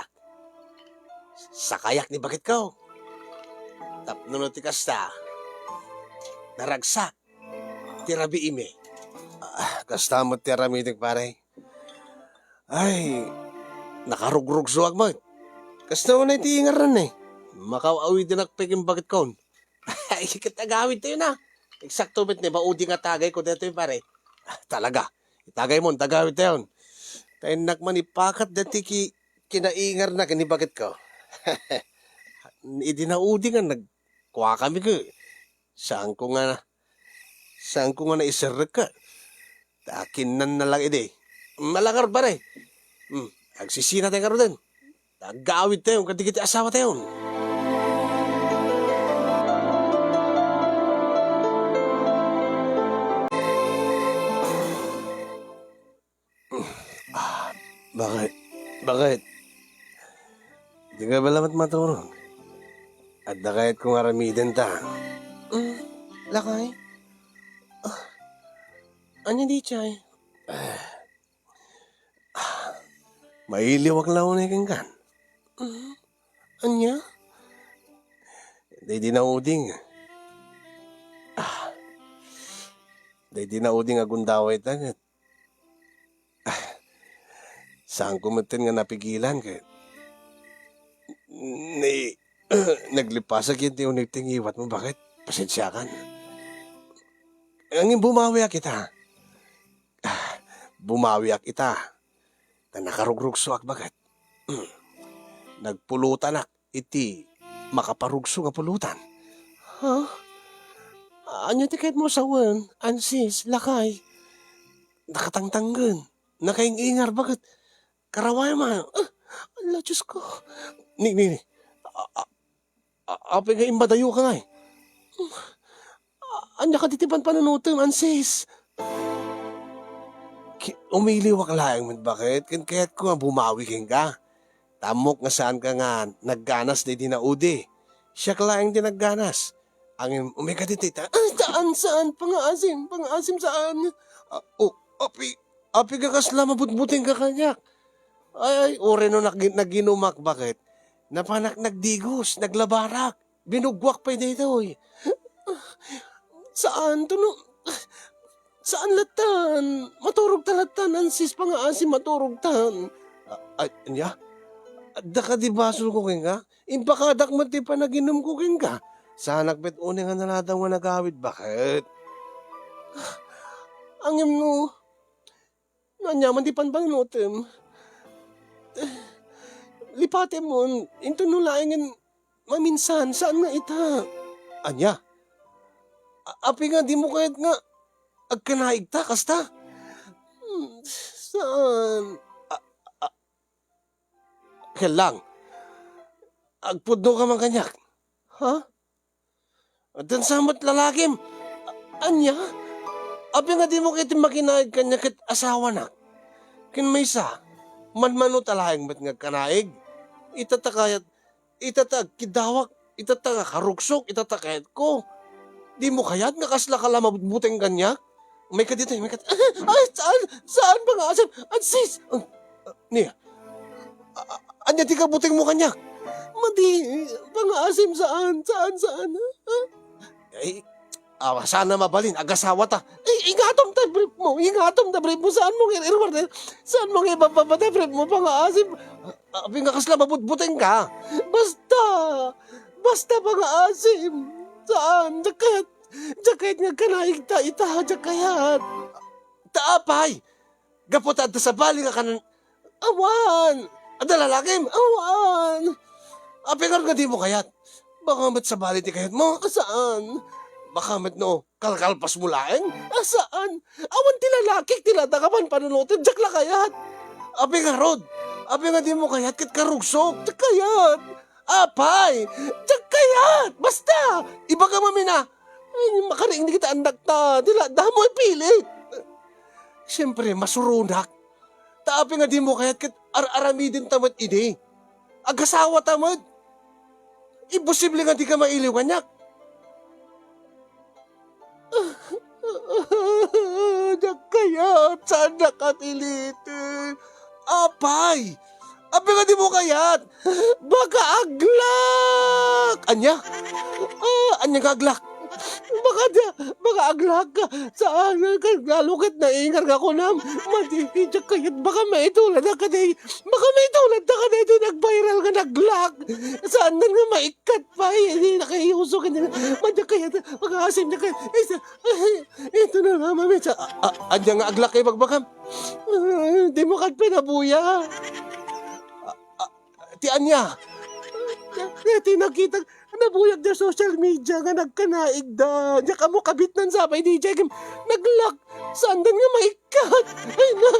sa kayak ni bakit ka? Tapno no ti kasta. Naragsak. Tirabi ime. Kasta mo tiramitik pare. Ay, nakarugrugso agmat. Kasta mo na itiingaran Makaw-awid din akpeking bakit kaon. Ay, katagawid tayo na. Eksakto bet ni baudi nga tagay ko dito yung pare. Talaga. Itagay mo, tagawid tayo. Tayo nakman ipakat dati kinaingar na kanibagit ko. Idinaudi nga nagkuha kami ko. Saan ko nga naisarag ka. Takin na lang ide. Malakar pare. Agsisina tayo karoon din. Tagawid tayo, katigiti asawa tayo. Bakit? Bakit? Di ka ba lamat matulog? At na kahit kung aramidan ta. Lakay? Ano di chay? Mailiwag lang na kang kan. Anya? Di na uding. Di na uding agundaway tagat. Saan kumatin nga napigilan ka? Naglipasag yun yung nagtingiwat mo. Bakit? Pasensya kan. Ang bumawiak kita. Bumawiak ita. Na nakarugrugso ak bakit? Nagpulutan ak iti makaparugso nga pulutan. Ha? Anya ti kahit mo sawan, ansis, lakay, nakatangtanggan, nakaingingar, bakit? Karaway man, ala, Diyos ko. Ni, apay nga imbadayo ka nga eh. Anya ka titipan panunutin, ansis. Umiliwak lang, bakit? Kaya't ko nga bumawi ka. Tamok nga saan ka nga nagganas na dinaudi. Siya ka lang din nagganas. Ang umikatitita, saan? Pangasim saan? Api ka kasla, mabutbuting ka kanyak. Ay, ore no naginumak, bakit? Napanak nagdigos, naglabarak, binugwak pa dito eh. Saan to no? Saan latan? Maturog talatan, ansis pangasim maturog tan. Ay, anya? Da ka di basol ko ka? Impakadak mo ti pa naginom ko ka? Saan nagpet une nga naladang nga nagawid, bakit? Angim no, nanyaman di panpanutem. Lipate mo, into nulaingin maminsan, saan nga ita? Anya? Api nga di mo kahit nga agkanaig ta, kasta? Saan? Kailang, agpudno ka man kanyak. Ha? At dan samat lalakim. Anya? Api nga di mo kahit makinaig kanya kit asawa na. Kin may sa, manmano talahing ba't nga kanaig? Itatakayat, kidawak, karuksok, itatakayat ko. Di mo kayat nga kasla ka lang mabuteng kanya? May ka dito, saan ba nga asam? Ansis! Niya, anya di ka buting mo kanya? Madi, pang-asim saan? Ha? Ay, sana mabalin, agasawa ta. Ay, ingatom ta brief mo, saan mo irward? Saan mo ibababata brief mo, pang-asim? Abi nga kasla, mabutbuteng ka. Basta pang-asim. Saan? Jakayat nga kanaig ta, jakayat. Taapay, gapotad ta sa bali nga kanan. Awan! Adalalakim, awan! Api nga di mo kayat. Baka mat sa bali ti kayat mo, saan? Baka mat no, kalkalpas mo laeng? Saan? Awan ti lalaki, tilatakapan panunutin, jakla kayat. Api nga rod, api nga di mo kayat, kit karugsok, jakayat. Apay, jakayat, basta, iba ka mamina. Ay, makaring di kita andak ta, damoy pilit. Siyempre, masurunak. Taapi nga di mo kayat, kit aramidin tamad ini. Agasawa tamad. Imposible nga di ka mailiwanyak. Kayat, saan nakatilitin? Apay! Api nga di mo kayat! Baka aglak! Anya? Anya nga aglak? Baka aglak ka. Saan ka? Lalukit na ingar ka ko nam. Matitidyak kayat. Baka maitulad ka na. Baka maitulad ka na ito. Nag-viral ka naglak. Saan na nga maikat pa. Hindi nakaiuso ka na. Madyak kayat. Pag-asim na kayat. Ito na nga mami. Anya nga aglak kayo magbakam. Di mo kat pinabuya. Ti Anya. Ti nakita. Nabuyag na social media nga nagkanaig da. Diya ka mo kabit ng sabay DJ. Naglak. Saan dan nga maikat? Ay na.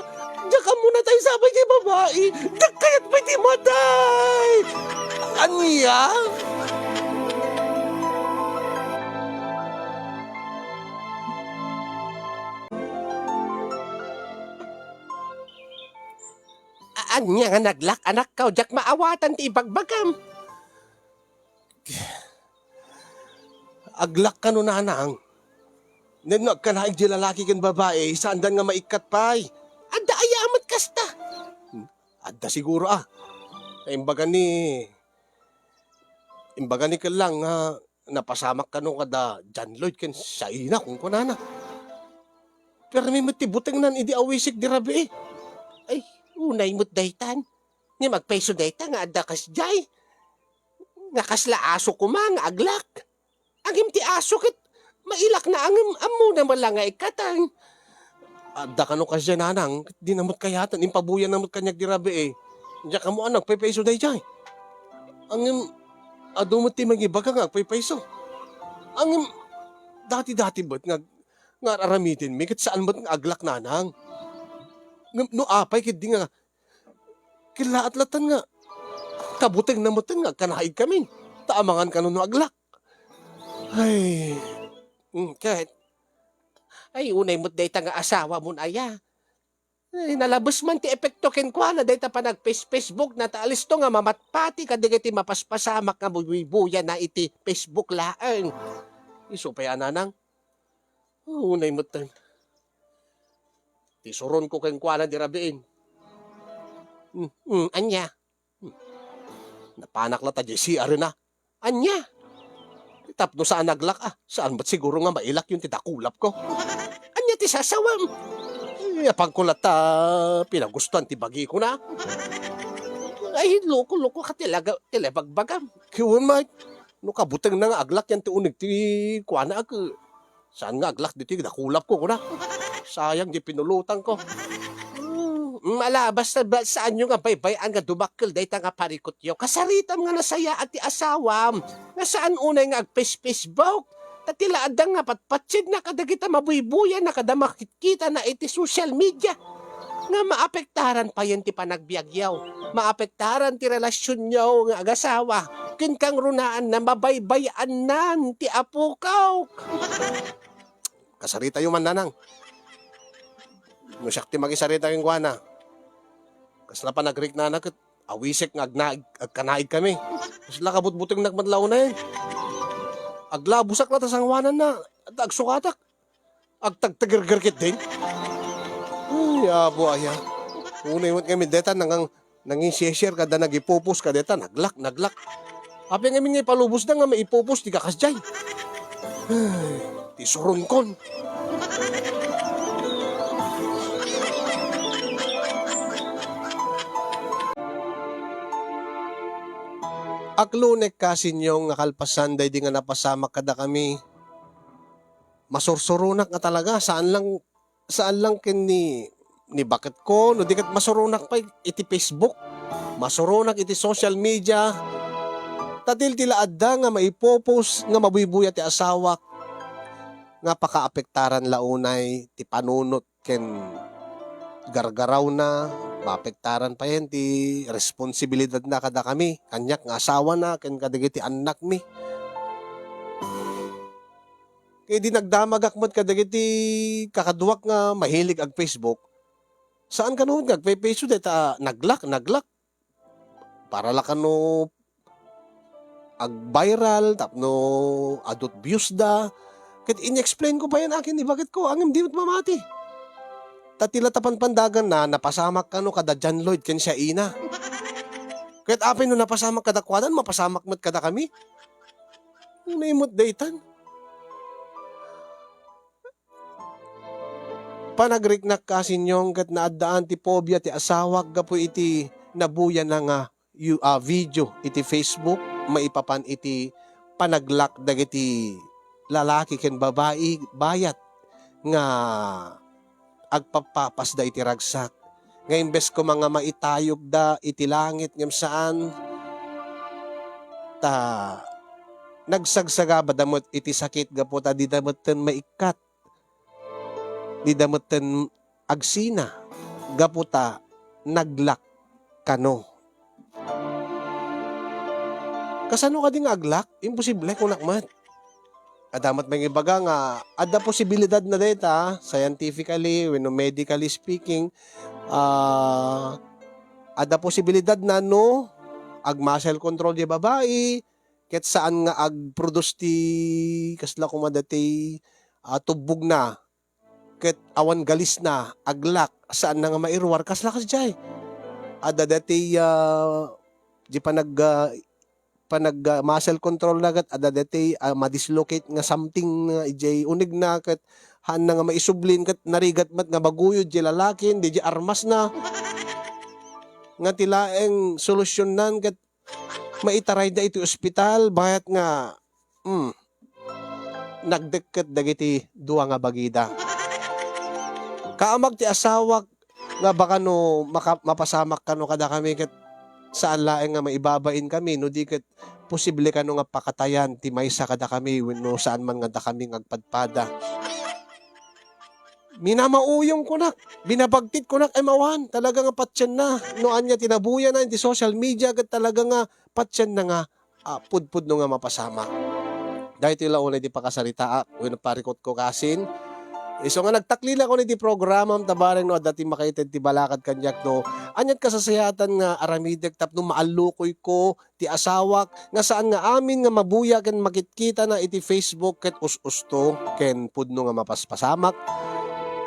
Diya ka muna tayo sabay kay babae. Diya kaya't may timatay. Anya? Anya nga naglak anak ka. Diyak maawatan ti ibagbagam. Aglak ka no nanang. Nenag ka naig di lalaki kan babae, saan dan nga maikat pay. Adda ayamat kasta. Adda siguro Imbaga ni ka lang napasamak ka no kada John Lloyd ken sa ina kung kunana. Pero may matibuteng nan idi awisik di rabi Ay, unay mo't daytan. Nga magpeso dayta nga adda kas jay. Nga kasla aso ko nga aglak. Agim ti aso kit mailak na ang amo na malanga ikatang. Adda ka no kasya nanang, di namot kayatan, impabuyan namot kanyag di rabi Diyan ka mo anak, pepeso day jay. Ang adu mo ti magibaga nga paypayso. Ang dati-dati ba't nga aramitin mi ket saan ba't nga aglak nanang. No apay ket di nga kilaat-latan nga kabuteng namutan nga kanaig kami. Taamangan ka no aglak. Ay, kahit ay unay mo't dayta nga asawa mo na aya. Ay, nalabos man ti epekto ken kwa na dayta pa nag-Facebook na taalis to nga mamatpati kadigiti mapaspasamak nga bubuya na iti Facebook laeng. Iso pa yan nanang. Unay mo't ti suron ko ken kwa na dirabiin. Anya. Napanak la ta si ari na. Anya. Tapno saan naglak saan ba't siguro nga mailak yung titakulap ko? Anya ti sasawam. Pagkulat pinagustuhan ti bagi ko na. Ay, loko-loko ka tilabagbagam. Kiwan Mike, no kabutang na nga aglak yan ti unig ti kuwana saan nga aglak dito nakulap ko na. Sayang di pinulutan ko. Malabas na ba saan yung nga baybayan nga dumakkel dayta nga parikot yo. Kasaritam nga nasaya at ti asawam. Nga saan unay nga agpes-Facebook. Tatila adang nga patpatsid na kadagita mabuybuyan na kada makikita na iti social media. Nga maapektaran pa yan ti panagbiagyaw. Maapektaran ti relasyon nyo nga agasawa. Kin kang runaan na mabaybayan nan ti apukaw. Kasarita yung mananang. No siyak ti magisarita yung guwana. Kasla pa nagrik na nakat, awisik nga agkanaig kami. Kasla kabut-buting nagmadlaw na eh. Aglabusak na tasangwanan na, at agsukatak. Agtagtagirgirkit din. Ay, abo aya. Unay mo kami deta nanging share kada nagipupos ka deta, naglak. Api nga nga ipalubos na nga maipupos, di kakasjay. Ay, ti suron kon. Aklunek kasinyong nga kalpasan day di nga napasamak kada kami. Masursurunak nga talaga saan lang ken ni bakit ko no di kat masurunak pa iti Facebook. Masurunak iti social media. Tatil tila adda nga maipopost nga mabubuya ti asawa nga pakaapektaran launay ti panunot ken gargaraw na maapektaran pa yan ti responsibilidad na kada kami kanyak nga asawa na ken kadagiti anak mi kaya di nagdamagakmat kadagiti kakaduwak nga mahilig ag Facebook saan ka noon Facebook deta naglak para la kano ag viral tapno adot views da ket in-explain ko pa yan akin bakit ko angem di mamati. Tatila tapan pandagan na napasamak ka no kada John Lloyd ken siya ina. Kahit apay no napasamak kada kwadan, mapasamak mat kada kami. Naimot daytan. Panagriknak kasinyong kat naadaan ti pobya ti asawag gapo iti nabuya na nga video iti Facebook maipapan iti panaglak dagiti lalaki ken babae bayat nga agpapapas da iti ragsak. Nga imbes ko mga maitayog da iti langit ngem saan ta nagsagsaga badamot iti sakit gaputa di damoten maikat. Di damoten agsina gaputa naglak kano. Kasano ka ding aglak? Imposible kung nakmat. Adamat may ibaga nga, ada posibilidad na data, scientifically, medically speaking, ada posibilidad na no, ag muscle control di babae, ket saan nga ag produce ti, kasla kumadati, tubog na, ket awan galis na, aglak, saan na nga mairwar, kasla kasjay. Ada dati, di panag muscle control nagat ada dati madislocate nga something nga ijay unig na kat han na nga maisublin kat narigat mat nga baguyod di lalakin di armas na nga tilaeng solusyonan kat maitaray da iti ospital bayat nga nagdeket dagiti duwa nga bagida kaamag ti asawak nga baka no mapasamak kano kada kami kat saan laeng nga maibabain kami no di ket posible ka nga pakatayan ti maysa kada kami wenno saan man nga da kami ngagpadpada. Minamauyong ko nak, binabagtit ko nak ay mawan, talaga nga patsyan na. No anya tinabuya na in social media kat talaga nga patsyan na nga pudpud no nga mapasama. Dahil tila unay di pakasarita, wenno parikot ko kasin. So nga nagtaklila ko ni di programa tabareng no dati makaited ti balakad kanyak no. Anyat kasasayatan nga aramidek tapno maalukoy ko ti asawak nga saan nga amin nga mabuya ken makitkita na iti Facebook ket us-usto ken pudno nga mapaspasamak.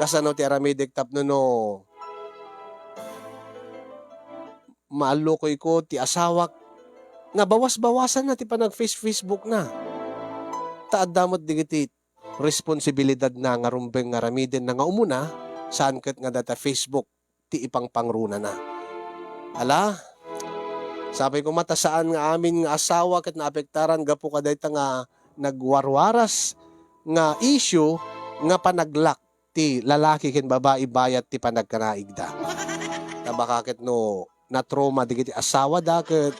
Kasano ti aramidek tapno no maalukoy ko ti asawak nga bawas-bawasan na ti panag Facebook na. Taad damot digiti responsibilidad na nga rumbeng nga ramiden na nga umuna saan ket nga data Facebook ti ipang pangruna na. Ala, sabi ko mata saan nga amin nga asawa ket naapektaran gapo kaday nga nagwarwaras nga issue nga panaglak ti lalaki ken babae bayat ti panagkanaigda. Tabaka ket no na trauma digiti asawa da ket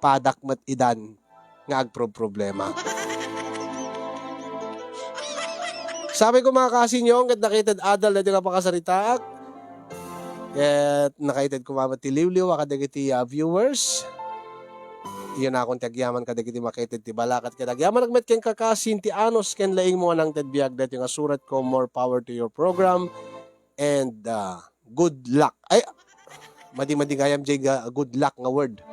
padak met idan nga agproblema. Sabi ko mga kasinyong, kat nakitad adal na di ka pakasaritaak. Kat nakitad kumamat ti liwliw, akadagiti viewers. Iyon na akong tagyaman kadagiti makitad ti balakat. Kadagyaman nagmet ken kakasin ti anos ken laing mo nang tedbiag dati nga surat ko, more power to your program. And good luck. Ay, madi-madi gayam jay good luck nga word.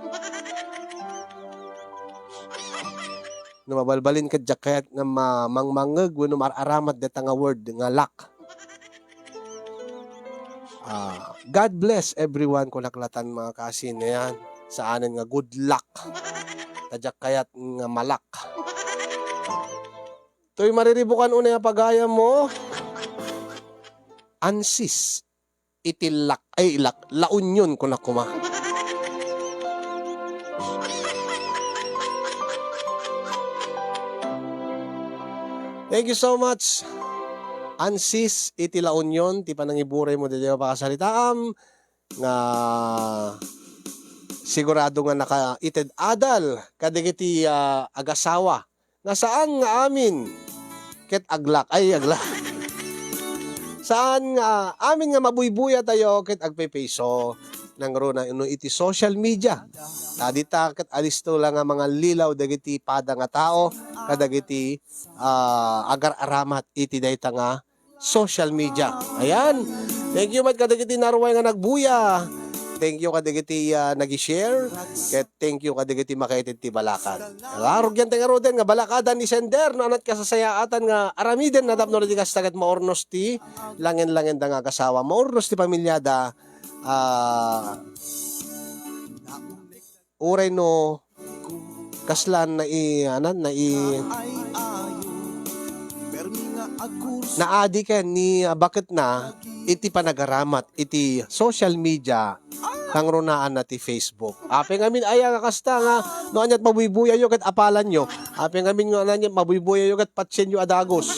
No mabalbalin ka dyak kayat nga mangmangag wenno mararamat deta nga word nga luck. God bless everyone kung naklatan mga kasin na yan. Sa anin nga good luck. Tadyak kayat nga malak. To'y mariribukan una yung pagaya mo. Ansis. Itilak. Ay ilak. Launyon kung nakuma. Thank you so much. Ansis iti La Union ti panangiburay mo dito pakasaritaam nga sigurado nga nakaited adal kadagiti agasawa nga saan nga amin ket aglak saan nga amin nga mabuybuya tayo ket agpepeso nang rona ino iti social media. Dita ket alisto lang nga mga lilaw dagiti pada nga tao kadagiti agar-aramat iti dayta nga social media. Ayan. Thank you mat kadagiti narway nga nagbuya. Thank you kadagiti nagi-share. Ket thank you kadagiti makaited ti balakad. Larog yan nga roden nga balakadan ni sender no anat kasasayaatan nga aramiden na tapno di kastagat maornos ti langen-langen da nga kasawa. Maornos ti pamilyada uray no kaslan naadi ken ni bakit na iti panagaramat iti social media kang runaan na ti Facebook. Apeng amin aya nga kasta nga no anyat mabuybuya yo ket apalan yo. Apeng amin nga anyat mabuybuya yo ket patsen yo adagos.